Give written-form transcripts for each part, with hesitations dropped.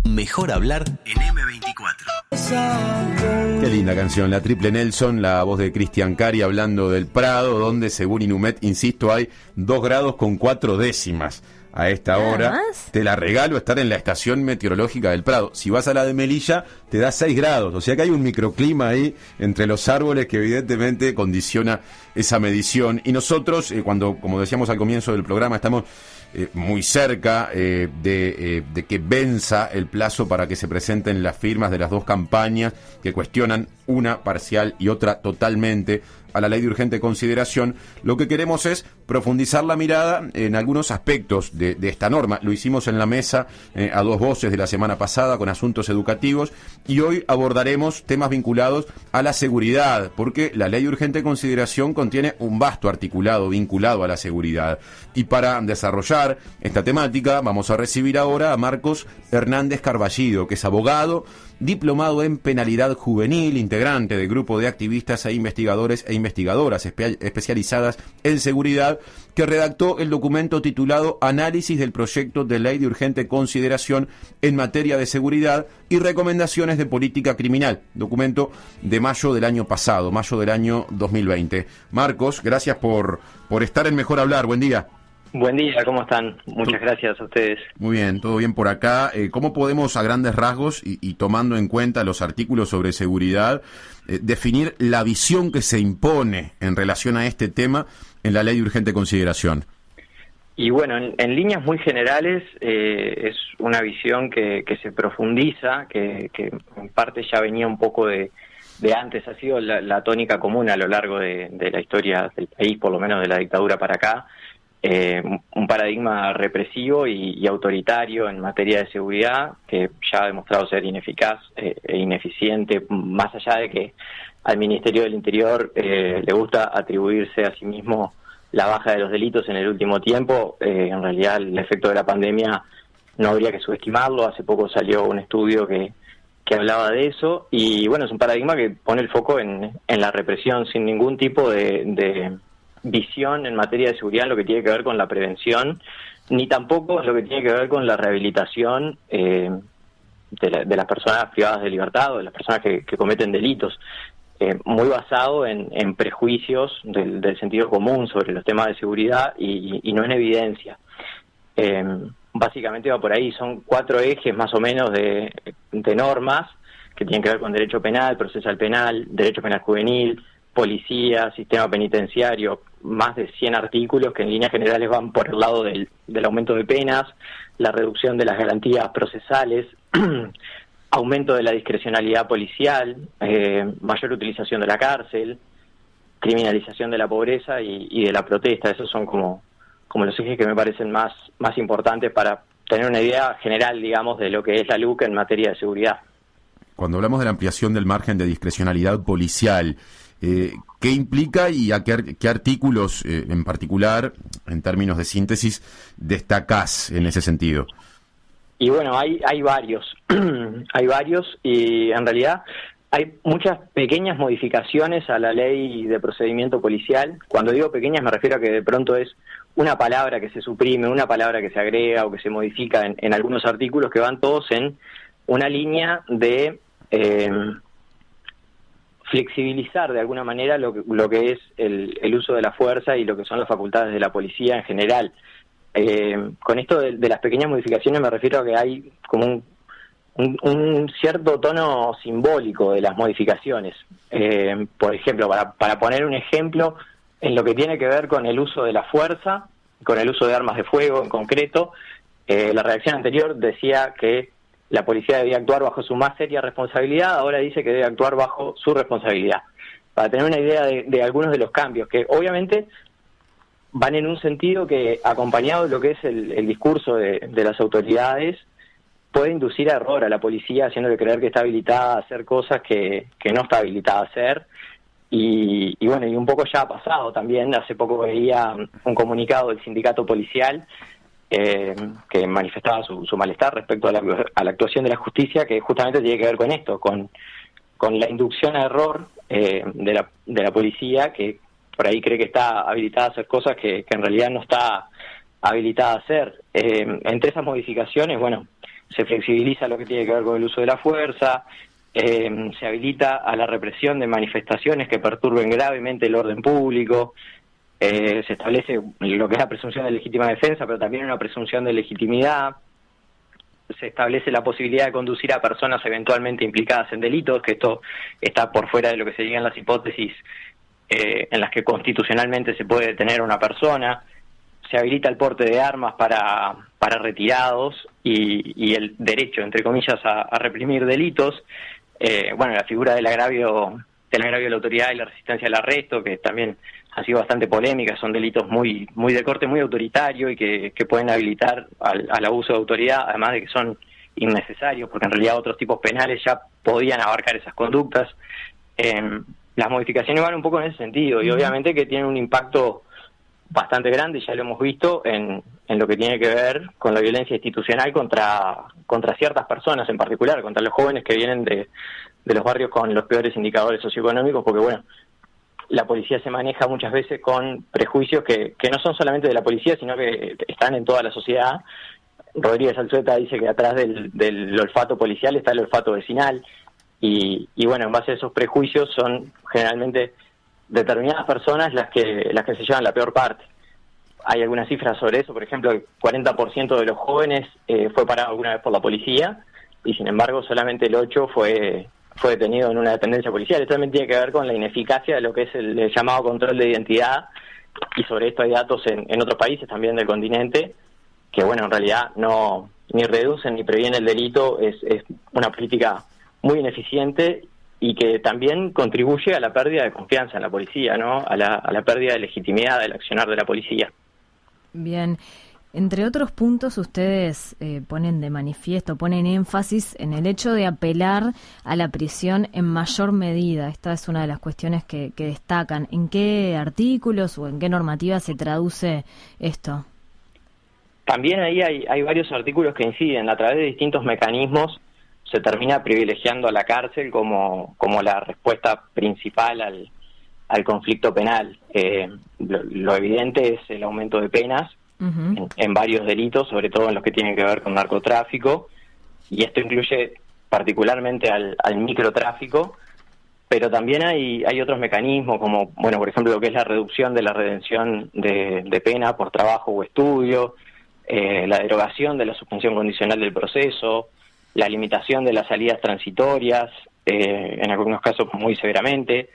Mejor hablar en M24. Qué linda canción, la Triple Nelson, la voz de Cristian Cari hablando del Prado, donde según Inumet, insisto, hay 2 grados con 4 décimas. A esta hora, más. te la regalo estar en la estación meteorológica del Prado. Si vas a la de Melilla, te da 6 grados. O sea que hay un microclima ahí entre los árboles que evidentemente condiciona esa medición. Y nosotros, cuando, como decíamos al comienzo del programa, estamos muy cerca de que venza el plazo para que se presenten las firmas de las 2 campañas que cuestionan, una parcial y otra totalmente, a la ley de urgente consideración. Lo que queremos es profundizar la mirada en algunos aspectos de esta norma. Lo hicimos en la mesa a 2 voces de la semana pasada con asuntos educativos, y hoy abordaremos temas vinculados a la seguridad, porque la ley de urgente consideración contiene un vasto articulado vinculado a la seguridad. Y para desarrollar esta temática vamos a recibir ahora a Marcos Hernández Carballido, que es abogado, diplomado en penalidad juvenil, integrante del grupo de activistas e investigadores e investigadoras especializadas en seguridad, que redactó el documento titulado Análisis del proyecto de ley de urgente consideración en materia de seguridad y recomendaciones de política criminal, documento de mayo del año pasado, mayo del año 2020. Marcos, gracias por estar en Mejor Hablar. Buen día. Buen día, ¿cómo están? Muchas gracias a ustedes. Muy bien, todo bien por acá. ¿Cómo podemos, a grandes rasgos, y tomando en cuenta los artículos sobre seguridad, definir la visión que se impone en relación a este tema en la ley de urgente consideración? Y bueno, en líneas muy generales es una visión que se profundiza, que en parte ya venía un poco de antes, ha sido la tónica común a lo largo de la historia del país, por lo menos de la dictadura para acá. Un paradigma represivo y autoritario en materia de seguridad que ya ha demostrado ser ineficaz e ineficiente, más allá de que al Ministerio del Interior le gusta atribuirse a sí mismo la baja de los delitos en el último tiempo. En realidad el efecto de la pandemia no habría que subestimarlo. Hace poco salió un estudio que hablaba de eso, y bueno, es un paradigma que pone el foco en la represión sin ningún tipo de visión en materia de seguridad en lo que tiene que ver con la prevención, ni tampoco en lo que tiene que ver con la rehabilitación de las personas privadas de libertad o de las personas que cometen delitos, muy basado en prejuicios del sentido común sobre los temas de seguridad y no en evidencia. Básicamente va por ahí, son 4 ejes más o menos de normas que tienen que ver con derecho penal, procesal penal, derecho penal juvenil, policía, sistema penitenciario, más de 100 artículos que en líneas generales van por el lado del aumento de penas, la reducción de las garantías procesales, aumento de la discrecionalidad policial, mayor utilización de la cárcel, criminalización de la pobreza y de la protesta. Esos son como los ejes que me parecen más importantes para tener una idea general, digamos, de lo que es la LUC en materia de seguridad. Cuando hablamos de la ampliación del margen de discrecionalidad policial, ¿qué implica y a qué artículos en particular, en términos de síntesis, destacás en ese sentido? Y bueno, hay varios, hay varios, y en realidad hay muchas pequeñas modificaciones a la ley de procedimiento policial. Cuando digo pequeñas me refiero a que de pronto es una palabra que se suprime, una palabra que se agrega o que se modifica en algunos artículos, que van todos en una línea de flexibilizar de alguna manera lo que es el uso de la fuerza y lo que son las facultades de la policía en general. Con esto de las pequeñas modificaciones me refiero a que hay como un cierto tono simbólico de las modificaciones. Por ejemplo, para poner un ejemplo, en lo que tiene que ver con el uso de la fuerza, con el uso de armas de fuego en concreto, la redacción anterior decía que la policía debía actuar bajo su más seria responsabilidad, ahora dice que debe actuar bajo su responsabilidad. Para tener una idea de algunos de los cambios, que obviamente van en un sentido que, acompañado de lo que es el discurso de las autoridades, puede inducir a error a la policía, haciéndole creer que está habilitada a hacer cosas que no está habilitada a hacer. Y bueno, y un poco ya ha pasado también. Hace poco veía un comunicado del sindicato policial que manifestaba su malestar respecto a la actuación de la justicia, que justamente tiene que ver con esto, con la inducción a error de la policía, que por ahí cree que está habilitada a hacer cosas que en realidad no está habilitada a hacer. Entre esas modificaciones, bueno, se flexibiliza lo que tiene que ver con el uso de la fuerza, se habilita a la represión de manifestaciones que perturben gravemente el orden público, se establece lo que es la presunción de legítima defensa, pero también una presunción de legitimidad. Se establece la posibilidad de conducir a personas eventualmente implicadas en delitos, que esto está por fuera de lo que se digan las hipótesis en las que constitucionalmente se puede detener a una persona. Se habilita el porte de armas para retirados y el derecho, entre comillas, a reprimir delitos. La figura del agravio de la autoridad y la resistencia al arresto, que también han sido bastante polémicas, son delitos muy de corte muy autoritario y que pueden habilitar al abuso de autoridad, además de que son innecesarios, porque en realidad otros tipos penales ya podían abarcar esas conductas. Las modificaciones van un poco en ese sentido y obviamente que tienen un impacto bastante grande, ya lo hemos visto, en lo que tiene que ver con la violencia institucional contra ciertas personas, en particular contra los jóvenes que vienen de los barrios con los peores indicadores socioeconómicos, porque bueno, la policía se maneja muchas veces con prejuicios que no son solamente de la policía, sino que están en toda la sociedad. Rodríguez Alzueta dice que atrás del olfato policial está el olfato vecinal, y bueno, en base a esos prejuicios son generalmente determinadas personas las que se llevan la peor parte. Hay algunas cifras sobre eso, por ejemplo, el 40% de los jóvenes fue parado alguna vez por la policía, y sin embargo solamente el 8% fue detenido en una dependencia policial. Esto también tiene que ver con la ineficacia de lo que es el llamado control de identidad, y sobre esto hay datos en otros países también del continente, que bueno, en realidad no ni reducen ni previenen el delito. Es una política muy ineficiente y que también contribuye a la pérdida de confianza en la policía, ¿no? A la pérdida de legitimidad del accionar de la policía. Bien. Entre otros puntos, ustedes ponen de manifiesto, ponen énfasis en el hecho de apelar a la prisión en mayor medida. Esta es una de las cuestiones que destacan. ¿En qué artículos o en qué normativa se traduce esto? También ahí hay varios artículos que inciden. A través de distintos mecanismos se termina privilegiando a la cárcel como la respuesta principal al conflicto penal. Lo evidente es el aumento de penas, uh-huh, en varios delitos, sobre todo en los que tienen que ver con narcotráfico, y esto incluye particularmente al microtráfico, pero también hay otros mecanismos como, bueno, por ejemplo, lo que es la reducción de la redención de pena por trabajo o estudio, la derogación de la suspensión condicional del proceso, la limitación de las salidas transitorias, en algunos casos muy severamente,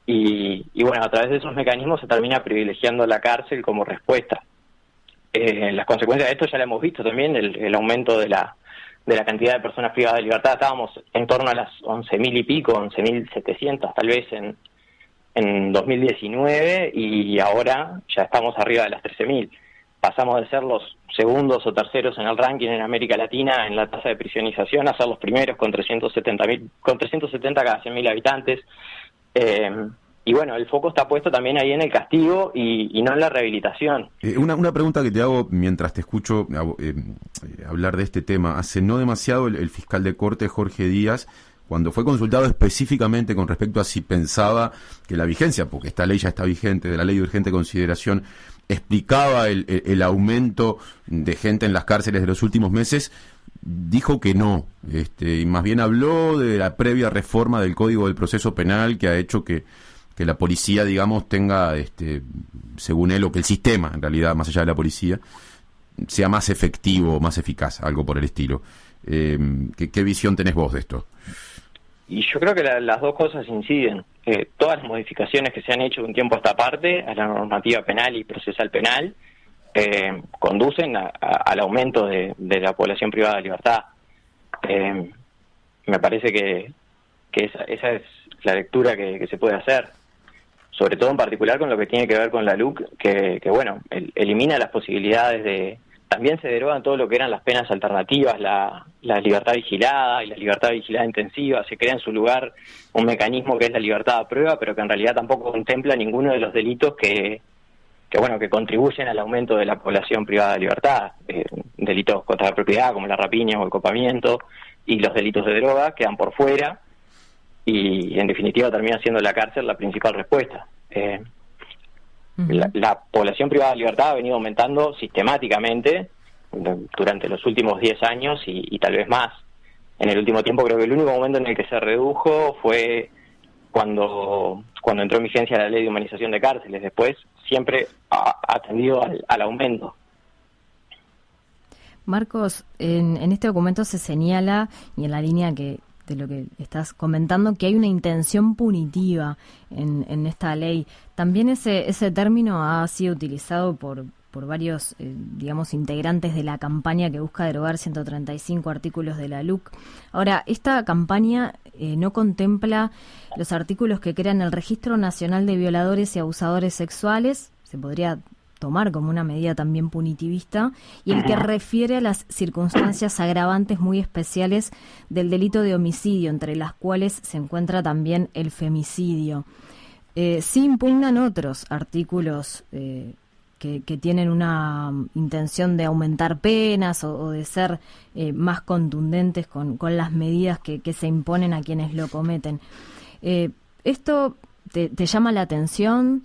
y bueno, a través de esos mecanismos se termina privilegiando la cárcel como respuesta. Las consecuencias de esto ya lo hemos visto también, el aumento de la cantidad de personas privadas de libertad. Estábamos en torno a las 11.000 y pico, 11.700 tal vez en 2019, y ahora ya estamos arriba de las 13.000. Pasamos de ser los segundos o terceros en el ranking en América Latina en la tasa de prisionización a ser los primeros con 370 cada 100.000 habitantes. Y bueno, el foco está puesto también ahí en el castigo y no en la rehabilitación. Una pregunta que te hago mientras te escucho hablar de este tema. Hace no demasiado el fiscal de corte, Jorge Díaz, cuando fue consultado específicamente con respecto a si pensaba que la vigencia, porque esta ley ya está vigente, de la ley de urgente consideración, explicaba el aumento de gente en las cárceles de los últimos meses, dijo que no, y más bien habló de la previa reforma del Código del Proceso Penal que ha hecho que la policía, digamos, tenga, según él, o que el sistema, en realidad, más allá de la policía, sea más efectivo, más eficaz, algo por el estilo. ¿Qué visión tenés vos de esto? Y yo creo que las dos cosas inciden. Todas las modificaciones que se han hecho de un tiempo a esta parte a la normativa penal y procesal penal conducen al aumento de la población privada de libertad. Me parece que esa es la lectura que se puede hacer, sobre todo en particular con lo que tiene que ver con la LUC, que bueno, elimina las posibilidades también se derogan todo lo que eran las penas alternativas, la libertad vigilada y la libertad vigilada intensiva. Se crea en su lugar un mecanismo que es la libertad a prueba, pero que en realidad tampoco contempla ninguno de los delitos que contribuyen al aumento de la población privada de libertad. Delitos contra la propiedad, como la rapiña o el copamiento, y los delitos de droga quedan por fuera, y en definitiva termina siendo la cárcel la principal respuesta. La población privada de libertad ha venido aumentando sistemáticamente durante los últimos 10 años y tal vez más. En el último tiempo creo que el único momento en el que se redujo fue cuando entró en vigencia la ley de humanización de cárceles. Después siempre ha tendido al aumento. Marcos, en este documento se señala, y en la línea de lo que estás comentando, que hay una intención punitiva en esta ley. También ese término ha sido utilizado por varios, digamos, integrantes de la campaña que busca derogar 135 artículos de la LUC. Ahora, esta campaña no contempla los artículos que crean el Registro Nacional de Violadores y Abusadores Sexuales, se podría tomar como una medida también punitivista, y el que refiere a las circunstancias agravantes muy especiales del delito de homicidio, entre las cuales se encuentra también el femicidio. Sí impugnan otros artículos que tienen una intención de aumentar penas o de ser más contundentes con las medidas que se imponen a quienes lo cometen. ¿Esto te llama la atención?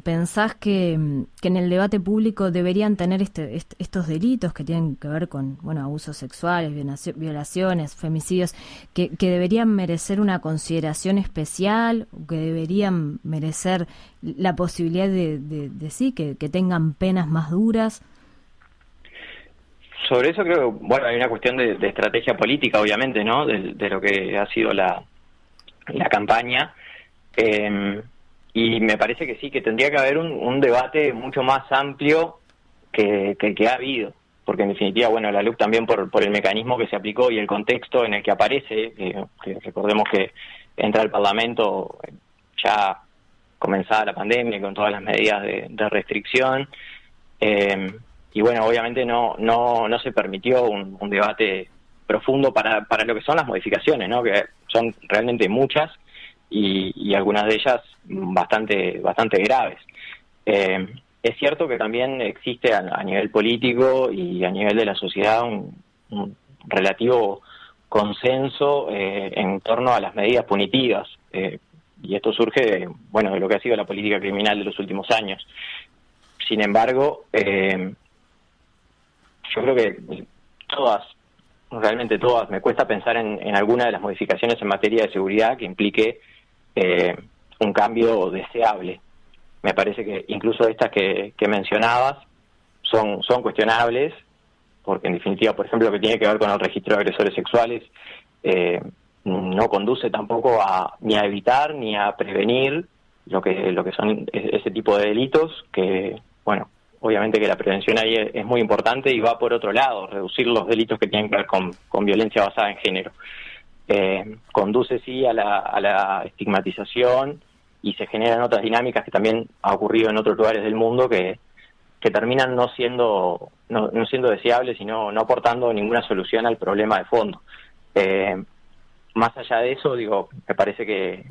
¿Pensás que en el debate público deberían tener estos delitos que tienen que ver con abusos sexuales, violaciones, femicidios, que deberían merecer una consideración especial, que deberían merecer la posibilidad de sí, que tengan penas más duras? Sobre eso creo que, hay una cuestión de estrategia política, obviamente, ¿no? De lo que ha sido la campaña. Y me parece que sí, que tendría que haber un debate mucho más amplio que el que ha habido, porque en definitiva, la LUC también por el mecanismo que se aplicó y el contexto en el que aparece, que recordemos que entra al Parlamento ya comenzada la pandemia y con todas las medidas de restricción, y obviamente no se permitió un debate profundo para lo que son las modificaciones, ¿no? Que son realmente muchas, y algunas de ellas bastante graves. Es cierto que también existe a nivel político y a nivel de la sociedad un relativo consenso en torno a las medidas punitivas, y esto surge de lo que ha sido la política criminal de los últimos años. Sin embargo, yo creo que realmente todas, me cuesta pensar en alguna de las modificaciones en materia de seguridad que implique un cambio deseable. Me parece que incluso estas que mencionabas son cuestionables, porque en definitiva, por ejemplo, lo que tiene que ver con el registro de agresores sexuales no conduce tampoco ni a evitar ni a prevenir lo que son ese tipo de delitos, que obviamente que la prevención ahí es muy importante y va por otro lado, reducir los delitos que tienen que ver con violencia basada en género. Conduce sí a la estigmatización, y se generan otras dinámicas que también ha ocurrido en otros lugares del mundo que terminan no siendo deseables y no aportando ninguna solución al problema de fondo. Más allá de eso, me parece que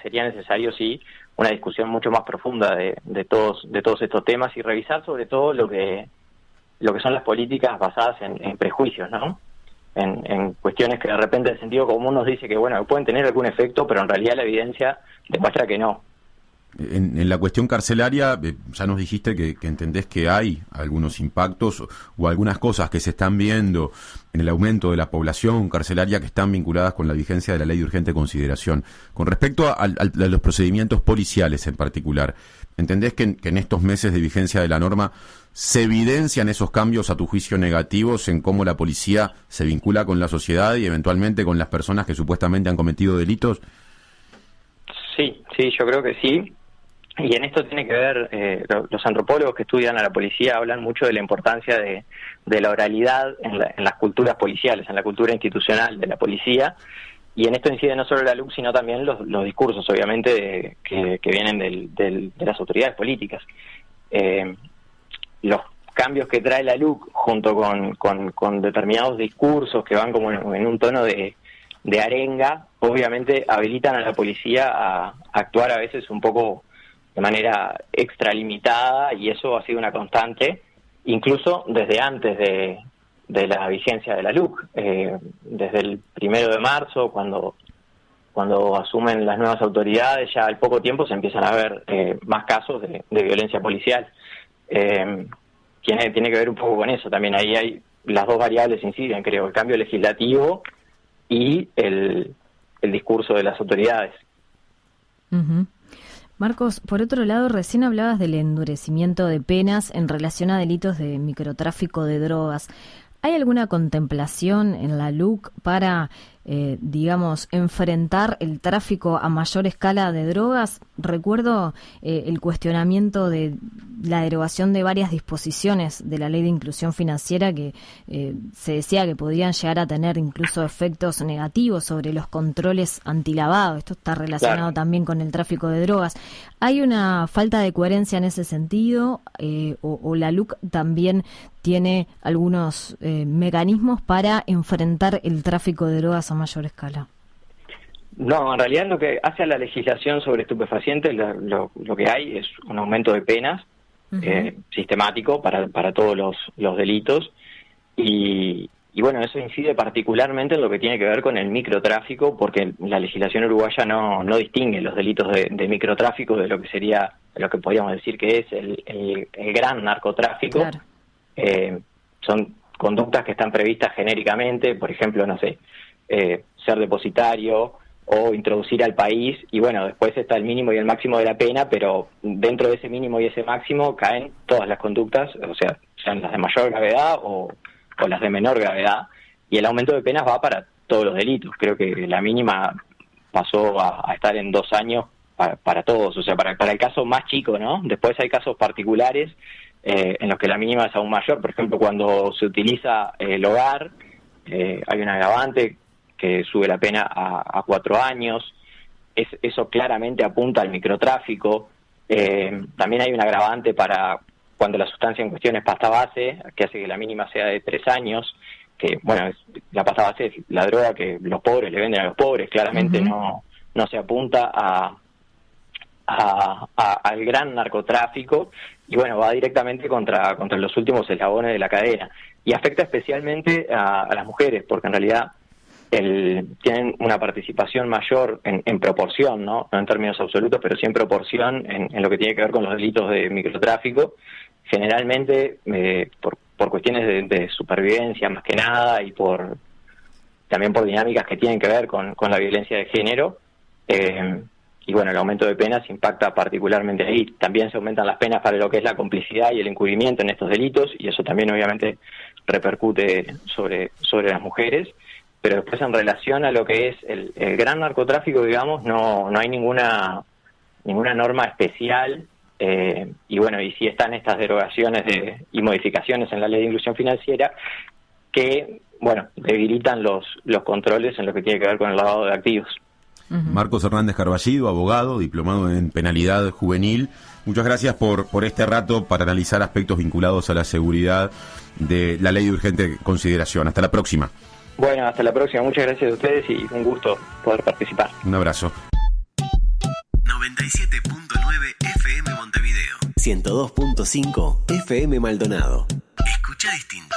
sería necesario sí una discusión mucho más profunda de todos estos temas, y revisar sobre todo lo que son las políticas basadas en prejuicios, ¿no? En cuestiones que de repente el sentido común nos dice que pueden tener algún efecto, pero en realidad la evidencia demuestra que no. En la cuestión carcelaria, ya nos dijiste que entendés que hay algunos impactos o algunas cosas que se están viendo en el aumento de la población carcelaria que están vinculadas con la vigencia de la ley de urgente consideración. Con respecto a los procedimientos policiales en particular, ¿entendés que en estos meses de vigencia de la norma se evidencian esos cambios, a tu juicio, negativos en cómo la policía se vincula con la sociedad y eventualmente con las personas que supuestamente han cometido delitos? Sí, yo creo que sí. Y en esto tiene que ver, los antropólogos que estudian a la policía hablan mucho de la importancia de la oralidad en las culturas policiales, en la cultura institucional de la policía, y en esto incide no solo la LUC, sino también los discursos, obviamente, que vienen de las autoridades políticas. Los cambios que trae la LUC junto con determinados discursos que van como en un tono de arenga, obviamente habilitan a la policía a actuar a veces un poco de manera extralimitada, y eso ha sido una constante, incluso desde antes de la vigencia de la LUC, desde el 1 de marzo, cuando asumen las nuevas autoridades, ya al poco tiempo se empiezan a ver más casos de violencia policial. tiene que ver un poco con eso. También ahí hay las dos variables inciden, creo, el cambio legislativo y el discurso de las autoridades. Uh-huh. Marcos, por otro lado, recién hablabas del endurecimiento de penas en relación a delitos de microtráfico de drogas. ¿Hay alguna contemplación en la LUC para, digamos, enfrentar el tráfico a mayor escala de drogas? Recuerdo el cuestionamiento de la derogación de varias disposiciones de la Ley de Inclusión Financiera que se decía que podrían llegar a tener incluso efectos negativos sobre los controles antilavado. Esto está relacionado también con el tráfico de drogas. ¿Hay una falta de coherencia en ese sentido o la LUC también tiene algunos mecanismos para enfrentar el tráfico de drogas a mayor escala? No, en realidad lo que hace a la legislación sobre estupefacientes, lo que hay es un aumento de penas sistemático para todos los delitos y bueno, eso incide particularmente en lo que tiene que ver con el microtráfico, porque la legislación uruguaya no distingue los delitos de microtráfico de lo que sería, lo que podríamos decir que es el gran narcotráfico. Claro. Son conductas que están previstas genéricamente, por ejemplo, no sé, ser depositario o introducir al país, y bueno, después está el mínimo y el máximo de la pena, pero dentro de ese mínimo y ese máximo caen todas las conductas, o sea, sean las de mayor gravedad o las de menor gravedad, y el aumento de penas va para todos los delitos. Creo que la mínima pasó a estar en 2 años para todos, o sea, para el caso más chico, ¿no? Después hay casos particulares en los que la mínima es aún mayor. Por ejemplo, cuando se utiliza el hogar, hay un agravante que sube la pena a 4 años. Eso claramente apunta al microtráfico. También hay un agravante para cuando la sustancia en cuestión es pasta base, que hace que la mínima sea de 3 años, que, bueno, la pasta base es la droga que los pobres le venden a los pobres. Claramente no se apunta al gran narcotráfico, y bueno, va directamente contra los últimos eslabones de la cadena, y afecta especialmente a las mujeres, porque en realidad tienen una participación mayor en proporción, no en términos absolutos, pero sí en proporción en lo que tiene que ver con los delitos de microtráfico, generalmente por cuestiones de supervivencia más que nada, y también por dinámicas que tienen que ver con la violencia de género. Y bueno, el aumento de penas impacta particularmente ahí. También se aumentan las penas para lo que es la complicidad y el encubrimiento en estos delitos, y eso también obviamente repercute sobre las mujeres. Pero después, en relación a lo que es el gran narcotráfico, digamos, no hay ninguna norma especial, y bueno, y sí están estas derogaciones y modificaciones en la Ley de Inclusión Financiera que, bueno, debilitan los controles en lo que tiene que ver con el lavado de activos. Marcos Hernández Carballido, abogado, diplomado en penalidad juvenil. Muchas gracias por este rato para analizar aspectos vinculados a la seguridad de la ley de urgente consideración. Hasta la próxima. Bueno, hasta la próxima. Muchas gracias a ustedes y un gusto poder participar. Un abrazo. 97.9 FM Montevideo. 102.5 FM Maldonado. Escucha distinto.